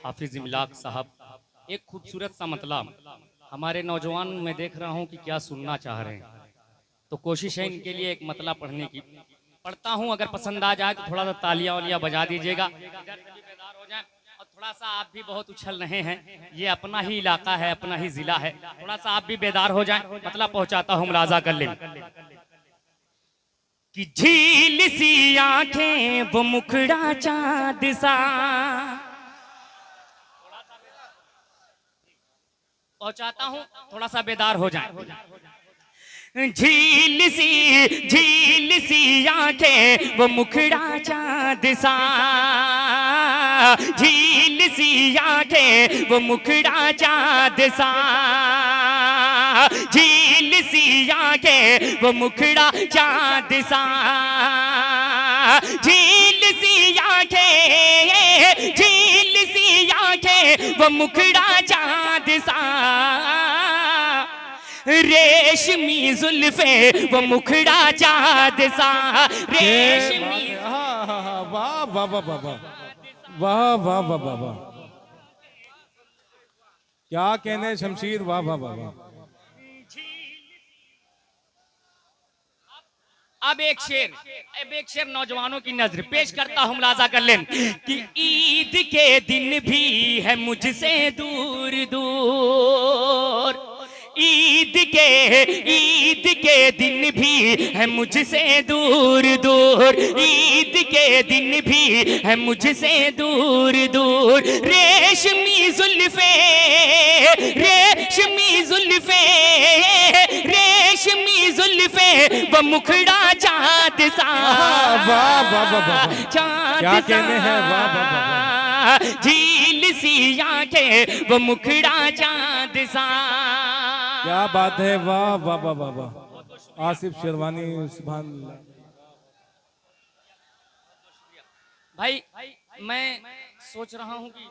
हाफिज इमलाक साहब, एक खूबसूरत सा मतलब हमारे नौजवान में देख रहा हूँ कि क्या सुनना चाह रहे हैं, तो कोशिश है इनके लिए एक मतलब पढ़ने की। पढ़ता हूँ, अगर पसंद आ जाए तो थोड़ा सा तालियां वालियां बजा दीजिएगा, इधर से भी बेदार हो जाए। और थोड़ा सा आप भी बहुत उछल रहे हैं, ये अपना ही इलाका है, अपना ही जिला है, थोड़ा सा आप भी बेदार हो जाए। मतलब पहुंचाता हूँ, मुलाजा कर लें कि झील सी आंखें वो मुखड़ा चांद सा। पहुंचाता हूँ, थोड़ा सा बेदार हो जाए। झील सी आंखें वो मुखड़ा चांद सा, झील सी आंखें वो मुखड़ा चांद सा, झील सी आंखें वो मुखड़ा चांद सा, झील सी आंखें, झील सी आंखें वो मुखड़ा चांद सा, रेशमी जुल्फे वो मुखड़ा चाँद सा, रेशमी। वाह वाह वाह वाह वाह वाह वाह वाह वाह, क्या कहने शमशीर, वाह वाह वाह वाह। अब एक शेर नौजवानों की नजर पेश करता हूं, मुलाजा कर लें कि ईद के दिन भी है मुझसे दूर दूर, ईद के दिन भी है मुझसे दूर दूर, ईद के दिन भी है मुझसे दूर दूर, रेशमी जुल्फे, रेशमी जुल्फे, रेशमी जुल्फे वो मुखड़ा चाँद सा, वाह वाह वाह वाह, चाँद क्या कहने हैं, वाह वाह वाह, झील सी आंखें वो मुखड़ा चाँद सा। क्या बात है, वाह वाह वाह वाह वाह। आसिफ शेरवानी, सुभान अल्लाह। भाई मैं सोच रहा हूं कि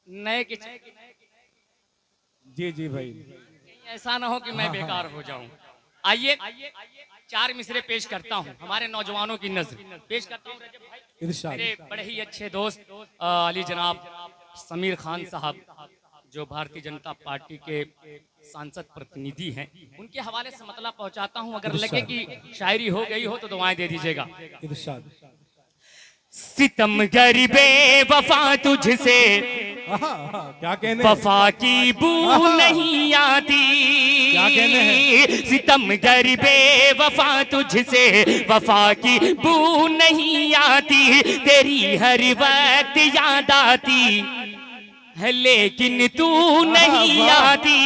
नए के जी जी भाई, ऐसा ना हो कि मैं बेकार हो जाऊं। आइए चार मिसरे पेश करता हूं, हमारे नौजवानों की नजर पेश करता हूं। रजब भाई, इरशाद। मेरे बड़े ही अच्छे दोस्त अली जनाब समीर खान साहब, जो भारतीय जनता पार्टी के सांसद प्रतिनिधि हैं, उनके हवाले से मतलब पहुंचाता हूं। अगर लगे कि शायरी हो गई हो तो दुआएं दे दीजिएगा। इरशाद। सितम गरीबे वफा तुझसे, क्या कहने, वफा की बू नहीं आती, क्या कहने हैं, सितम गरीबे वफा तुझसे, वफा की बू नहीं आती, तेरी हर वक्त याद आती है लेकिन तू नहीं आती,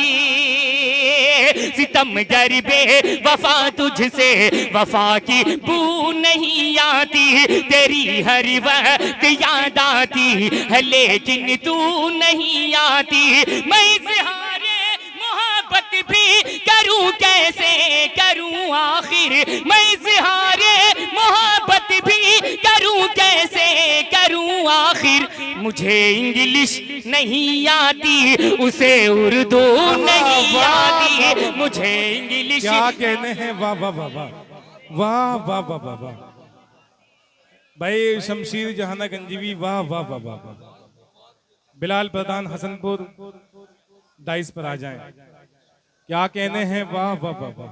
सितम गरीबे वफा तुझसे, वफा की बू नहीं आती, तेरी हर वक्त याद आती है लेकिन तू नहीं आती, मैं इज़हारे मोहब्बत भी करूं कैसे करूं आखिर, मैं इज़हारे मोहब्बत भी करूं कैसे करूं आखिर, मुझे इंग्लिश नहीं आती उसे उर्दू नहीं आती, मुझे इंग्लिश। क्या कहने हैं, वाह वाह वाह वाह वाह वाह वाह वाह वाह। भाई शमशीर जहाना गंजीवी, वाह वाह वाह वाह वाह। बिलाल प्रधान हसनपुर डाइस पर आ जाएं। क्या कहने हैं, वाह वाह वाह वाह।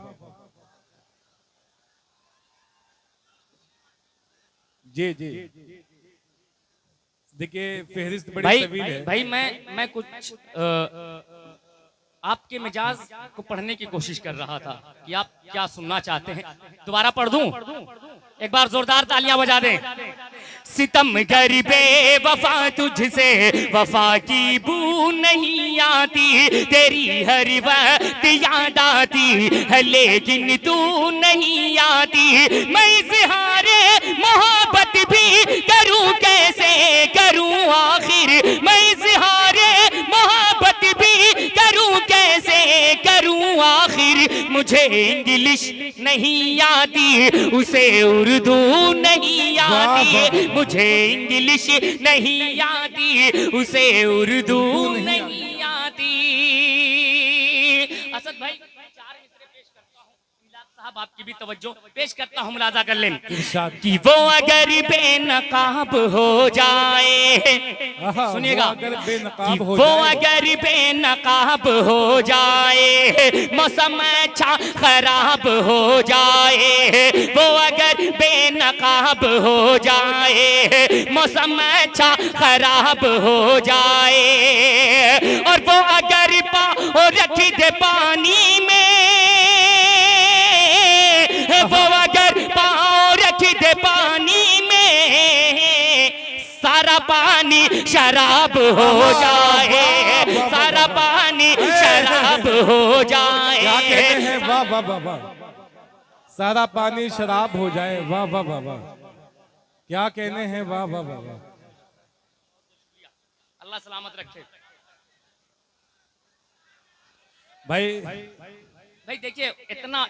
जी जी, देखिए फहरिस्त बड़ी भाई तवील है। भाई मैं कुछ आपके मिजाज को पढ़ने की कोशिश कर रहा था कि आप क्या सुनना चाहते हैं। दोबारा पढ़ दूं, एक बार जोरदार तालियां बजा दें। सितम गरीबे वफा तुझसे, वफा की बू नहीं आती, तेरी हर वक्त याद आती है लेकिन तू नहीं आती, मैं इज़हारे मोहब्बत भी करूं कैसे करूं आखिर, मैं इज़हारे मोहब्बत भी करूं कैसे करूं आखिर, मुझे इंग्लिश नहीं आती उसे उर्दू नहीं आती, मुझे इंग्लिश नहीं आती उसे उर्दू नहीं आती। असद भाई, चार मिसरे पेश करता हूं। अब आपकी भी तवज्जो पेश करता हूँ, मुलाजा कर लें इरशाद। कि वो अगर बेनकाब हो जाए, आहा, सुनिएगा, वो अगर बेनकाब कि हो वो जाए। अगर बेनकाब हो जाए, मौसम अच्छा खराब हो जाए, वो अगर बेनकाब हो जाए, मौसम अच्छा खराब हो जाए, और वो अगर पाँव रख दे पानी में, वो अगर पाँव रख दे पानी में, सारा पानी शराब हो जाए, सारा पानी शराब हो जाए। क्या कहते हैं, वाह वाह वाह वाह, सारा पानी शराब हो जाए, वाह वाह वाह वाह, क्या कहने हैं, वाह वाह वाह वाह। अल्लाह सलामत रखे। भाई देखिए,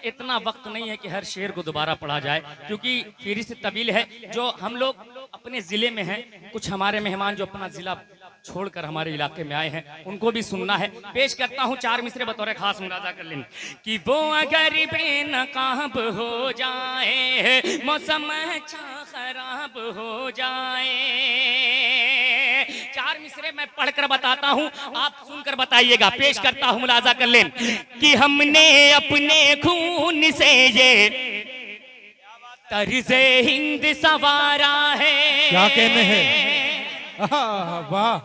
इतना वक्त नहीं है कि हर शेर को दोबारा पढ़ा जाए, क्योंकि फहरिस्त तवील है। जो हम लोग अपने जिले में हैं, कुछ हमारे मेहमान जो अपना जिला छोड़कर हमारे इलाके में आए हैं, उनको भी सुनना है। पेश करता हूँ 4 मिसरे बतौर खास मुलाजा कर लें कि वो अगर बेनकाब हो जाए, मौसम अच्छा खराब हो जाए। 4 मिसरे मैं पढ़कर बताता हूँ, आप सुनकर बताइएगा। पेश करता हूँ, मुलाजा कर लें कि हमने अपने खून से ये तर्ज़े हिंद संवारा है। क्या कहने हैं, आहा, वाह,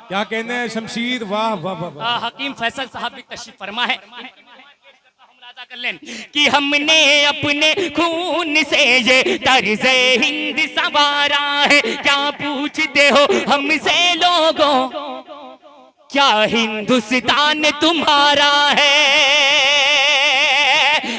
क्या कहने हैं शमशीर, वाह वाह वाह वाह। हकीम फैसल साहब भी तशरीफ फरमा है। कर लें कि हमने अपने खून से ये तर्ज़े हिंद संवारा है, क्या पूछते हो हमसे लोगों, क्या हिंदुस्तान तुम्हारा है।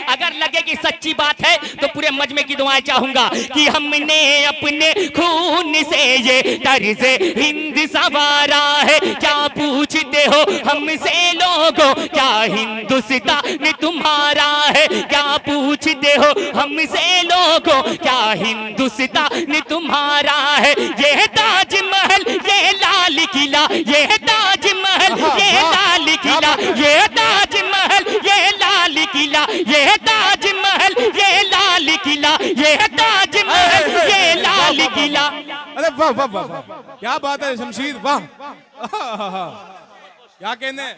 अगर लगे कि सच्ची बात है तो पूरे मजमे की दुआएं चाहूंगा कि हमने अपने खून से ये तर्ज़े हिंद संवारा है, क्या पूछते हो हमसे लोगों, क्या हिंदुस्तान तुम्हारा है। क्या पूछते हो हमसे लोगों, क्या हिंदुस्तान तुम्हारा है। ये ताजमहल, ये लाल किला, ये ताजमहल, ये लाल किला, ये ताजमहल, ये लाल किला, ये ताजमहल, ये लाल किला, ये ताजमहल, ये लाल किला। अरे वाह वाह वाह वाह, क्या बात है शमशीर, वाह। क्या कहने हैं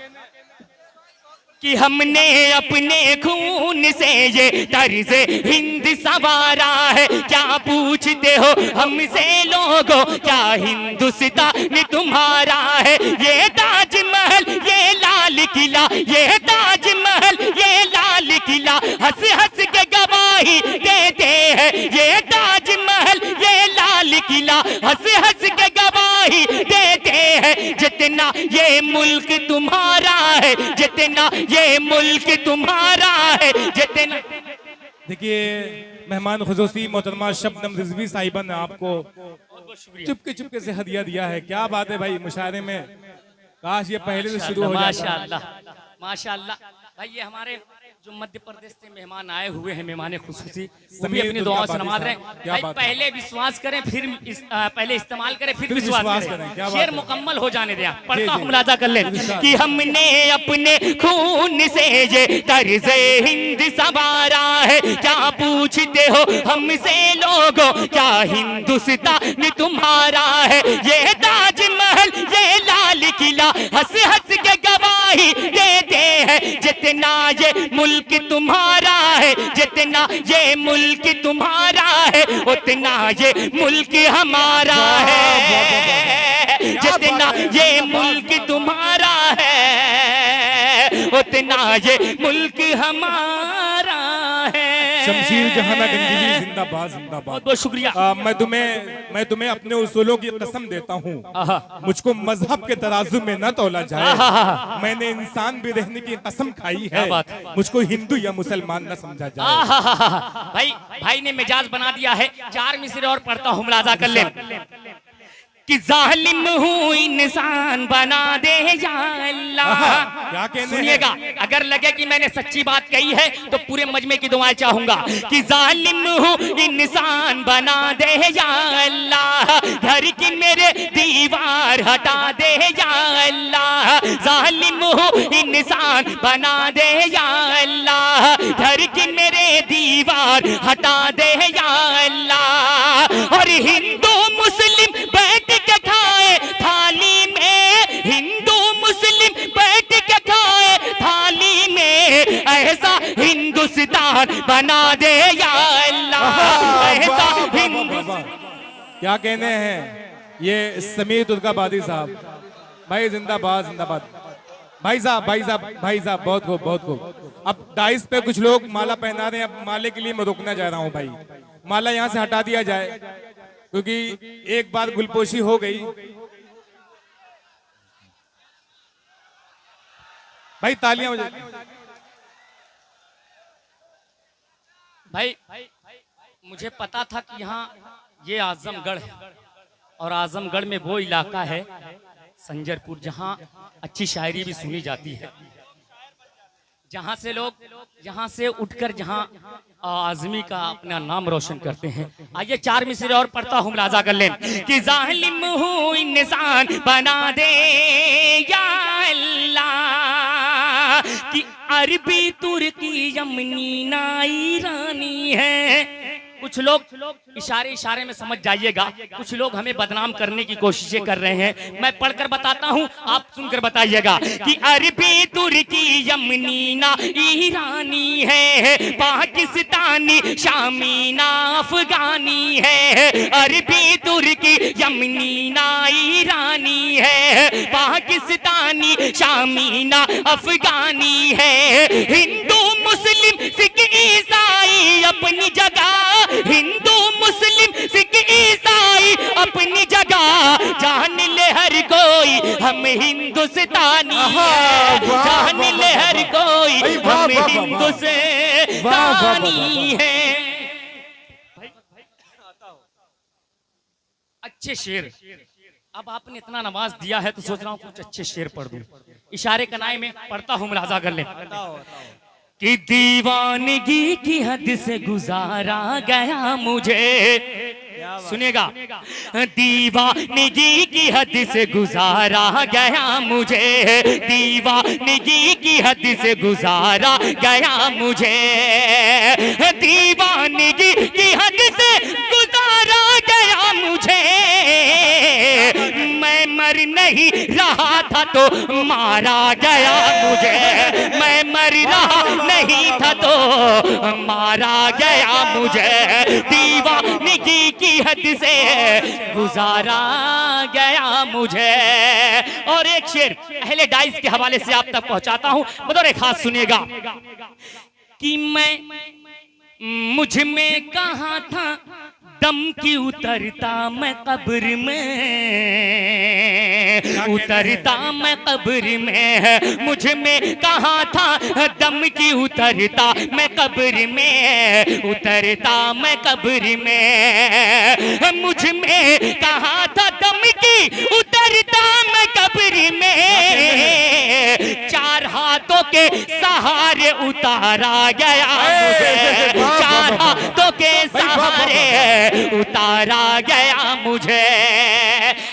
कि हमने अपने खून से ये तर्ज़े हिंद संवारा है, क्या पूछते हो हमसे लोगों, क्या हिंदुस्तान तुम्हारा है। ये ताजमहल, ये लाल किला, ये ताजमहल, ये लाल किला, हंस हंस के गवाही देते हैं। ये ताजमहल, ये लाल किला, हंस हंस के गवाही देते हैं। जितना ये मुल्क तुम्हारा है, जितना ये मुल्क तुम्हारा है, जितना। देखिए, मेहमान खुसूसी मोहतरमा शबनम रिजवी साहिबा ने आपको चुपके चुपके से हदिया दिया है। क्या बात है भाई, मुशायरे में काश ये पहले से शुरू हो जाता। माशाअल्लाह, माशाअल्लाह। भाई ये हमारे जो मध्य प्रदेश से मेहमान आए हुए हैं, मेहमान खुसूसी, वो भी अपनी दुआओं से नवाज रहे हैं। भाई पहले विश्वास करें, फिर पहले इस्तेमाल करें, फिर विश्वास करें। शेर मुकम्मल हो जाने दिया, पढ़ता हूँ, मुलाजा कर लें कि हमने अपने खून से ये तर्ज़े हिंद संवारा है, क्या पूछते हो हमसे लोगों, क्या हिंदुस्तान तुम्हारा है। ये ताजमहल, ये लाल किला, हंस हंस के गवाही देते हैं। जितना ये मुल्क तुम्हारा है, जितना ये मुल्क तुम्हारा है, उतना ये मुल्क हमारा है। जितना ये मुल्क तुम्हारा है, उतना ये मुल्क हमारा है। शमशीर जहाना गंजीवी जिंदाबाद जिंदाबाद। बहुत बहुत शुक्रिया। मैं तुम्हें अपने उसूलों की कसम देता हूँ, मुझको मजहब के तराजू में न तोला जाए। मैंने इंसान भी रहने की कसम खाई है, मुझको हिंदू या मुसलमान न समझा जाए। भाई ने मिजाज बना दिया है। 4 मिसरे और पढ़ता हूँ, मुलाजा कर लें कि जालिम हूँ इंसान बना दे या अल्लाह। क्या कहने सुनिएगा, अगर लगे कि मैंने सच्ची बात कही है तो पूरे मजमे की दुआएं चाहूंगा कि जालिम हूँ इंसान बना दे या अल्लाह, घर की मेरे दीवार हटा दे या अल्लाह। जालिम हूँ इंसान बना दे या अल्लाह, घर घर की मेरे दीवार हटा दे या अल्लाह। और हिंदू मुस्लिम बैठ के खाए थाली में, हिंदू मुस्लिम बैठ के खाए थाली में, ऐसा हिंदुस्तान बना दे या अल्लाह, ऐसा हिंदुस्तान। क्या कहने हैं ये समीर तुर्काबादी साहब, भाई जिंदाबाद जिंदाबाद। भाई साहब भाई साहब भाई साहब, बहुत खूब बहुत खूब। अब डाइस पे कुछ लोग माला पहना रहे हैं, अब माले के लिए मैं रुकना चाह रहा हूं भाई, माला यहां से हटा दिया जाए, क्योंकि एक बार गुलपोशी हो गई। भाई तालियां बजा। भाई मुझे पता था कि यहाँ ये आजमगढ़ है, और आजमगढ़ में वो इलाका है संजरपुर जहाँ अच्छी शायरी भी सुनी जाती है, जहाँ से लोग यहाँ से उठकर जहाँ आजमी का अपना नाम रोशन करते हैं। आइए चार मिसरे और पढ़ता हूँ, मुलाजा कर लें कि जालिम हूँ इंसान बना दे या अल्लाह, कि अरबी तुर्की यमनी ना ईरानी है। कुछ लोग इशारे इशारे में समझ जाइएगा, कुछ लोग हमें बदनाम करने की कोशिशें कर रहे हैं। मैं पढ़कर बताता हूं, आप सुनकर बताइएगा कि अरबी तुर्की यमनी ना ईरानी है, पाकिस्तानी शामी ना अफगानी है। अरबी तुर्की यमनी ना ईरानी है, पाकिस्तानी शामी ना अफगानी है। हिंदू मुस्लिम सिख ईसाई अपनी जगह, हिंदू मुस्लिम सिख ईसाई अपनी जगह, जान ले हर कोई हम हिंदुस्तानी है, जान ले हर कोई हम हिंदुस्तानी है। अच्छे शेर, अब आपने इतना नवाज दिया है तो सोच रहा हूँ कुछ अच्छे शेर पढ़ दूं। इशारे कनाए में पढ़ता हूँ, मुलाजा कर लें कि दीवानगी की हद से गुजारा गया मुझे, सुनिएगा, दीवानगी की हद से गुजारा गया मुझे, दीवानगी की हद से गुजारा गया मुझे, दीवानगी की हद से गुजारा गया मुझे। मैं मर नहीं रहा था तो मारा गया मुझे, मैं मर रहा नहीं था तो मारा गया मुझे, दीवानगी की हद से गुजारा गया मुझे। और एक शेर अहले डाइस के हवाले से आप तक पहुंचाता हूं, बतौर खास सुनिएगा कि मैं मुझ में कहां था दम की उतरता मैं कब्र में, उतरता मैं कब्र में, मुझ में कहाँ था दम की उतरता मैं कब्र में, उतरता मैं कब्र में, मुझ में कहाँ था दम की उतरता मैं कब्र में, चार हाथों के सहारे उतारा गया मुझे, चार हाथों के सहारे उतारा गया मुझे।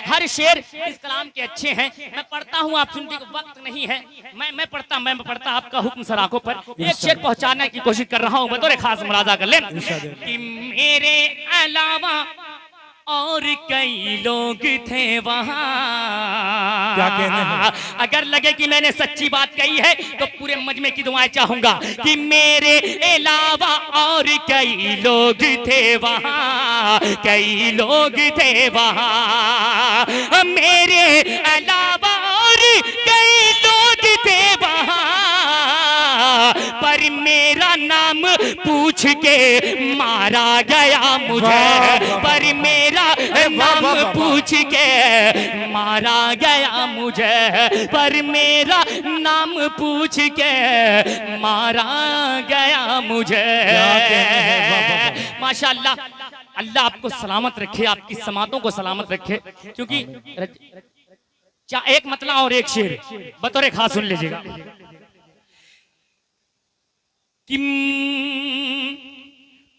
हर शेर इस कलाम के अच्छे हैं, मैं पढ़ता हूँ, आप सुनते, वक्त नहीं है, मैं पढ़ता आपका हुक्म सर आंखों पर। एक शेर पहुंचाने की कोशिश कर रहा हूँ, बतौर खास मुलाजा कर लें कि मेरे अलावा और कई लोग थे वहां, क्या कहने हैं? अगर लगे कि मैंने सच्ची बात कही है तो पूरे मजमे की दुआएं चाहूंगा कि मेरे अलावा और कई लोग थे वहां, कई लोग थे वहां, मेरे अलावा और कई लोग थे वहां, पर मेरा नाम पूछ के मारा गया मुझे, पर मेरा नाम पूछ के मारा गया मुझे, पर मेरा नाम पूछ के मारा गया मुझे। माशाअल्लाह, अल्लाह आपको सलामत रखे, आपकी समातों को सलामत रखे, क्योंकि एक मतला और एक शेर बतौर खास सुन लीजिएगा कि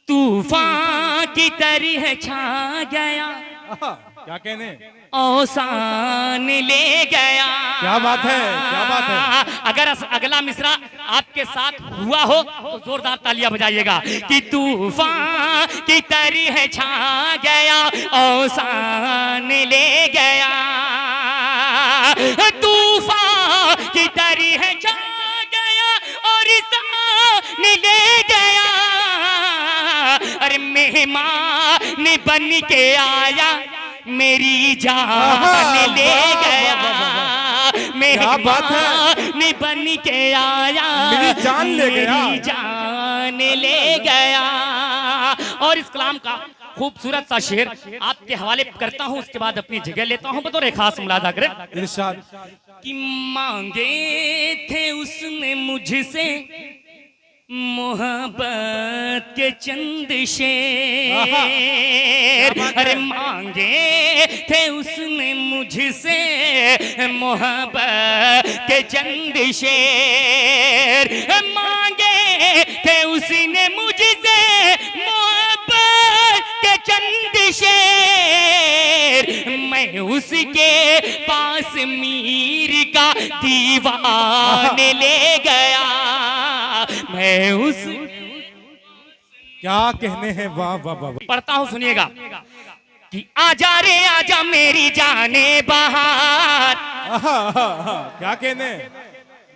तूफान की तरह छा गया क्या कहने? औसान ले गया। क्या बात है, क्या बात है। अगर अगला मिसरा आपके साथ हुआ हो तो जोरदार तालियां बजाइएगा कि तूफान की तरह छा गया, औसान ले गया, तूफान की तरह छा गया और शान ले गया। अरे मेहमान बन के आया, मेरी जान ले गया। क्या बात है, मेहमान बन के आया, मेरी जान ले गया, मेरी जान ले गया। और इस कलाम का खूबसूरत सा शेर आपके हवाले करता हूँ, उसके बाद अपनी जगह लेता हूँ। बतौर खास मुलादा करें इरशाद। कि मांगे थे उसने मुझसे मोहब्बत के चंद शेर। अरे मांगे थे उसने मुझसे मोहब्बत के चंद शेर, मांगे थे उसने मुझसे मोहब्बत के चंद शेर। मैं उसके पास मीर का दीवान ले गया, मैं उस। क्या कहने हैं, वाह वाह वाह। पढ़ता हूं, सुनिएगा कि आजा रे आजा मेरी जाने बहार। क्या कहने?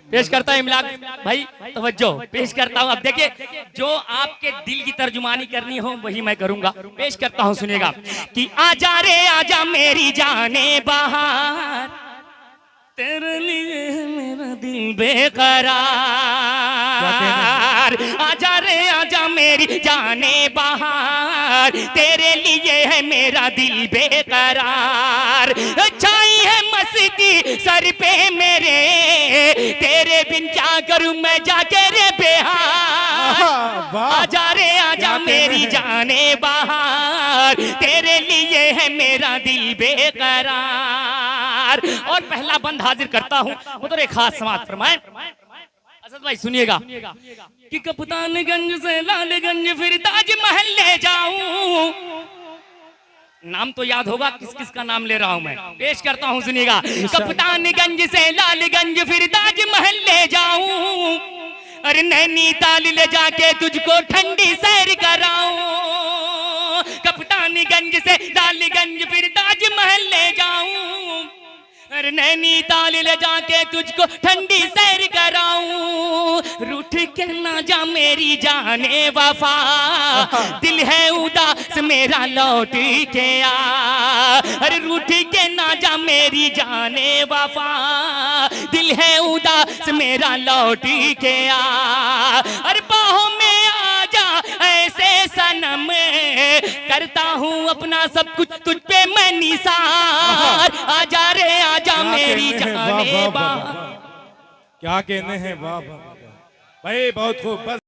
पेश करता हूं इमलाक भाई, तवज्जो पेश करता हूं। अब देखिए, जो आपके दिल की तर्जुमानी करनी हो वही मैं करूंगा। पेश करता हूं, सुनिएगा कि आजा रे आजा मेरी जाने बहार, तेरे लिए मेरा दिल बेकरार। आजा रे आजा मेरी जाने बहार, तेरे लिए है मेरा दिल बेकरार। छाई है मस्ती सर पे मेरे, तेरे बिन क्या करूं मैं जाके रे बेहार। आजा रे आजा मेरी जाने बहार, तेरे लिए है मेरा दिल बेकरार। और पहला बंद हाजिर करता हूं, वो तो एक खास समाज फरमाए। असद भाई सुनिएगा कि कप्तानगंज से लालगंज फिर ताजमहल ले जाऊं। नाम तो याद होगा, किस किस का नाम ले रहा हूं मैं। पेश करता हूं, सुनिएगा। कप्तानगंज से लालगंज फिर ताजमहल ले जाऊं, अरे नैनीताल ले जाके तुझको ठंडी सैर कराऊं। कप्तानगंज से लालगंज फिर ताजमहल ले जाऊं, अरे नैनीताल ले जाके तुझको ठंडी सैर कराऊं। रूठ के ना जा मेरी जाने वफा, दिल है उदास मेरा लौट के आ। अरे रूठ के ना जा मेरी जाने वफा, दिल है उदास मेरा लौट के आ। अरे बाहों में आ जा ऐसे सनम, करता हूँ अपना सब कुछ तुझ पे मैं निसार। आजा रे आजा मेरी जाने बहार। क्या कहने हैं, वाह वाह भाई, बहुत खूब। बस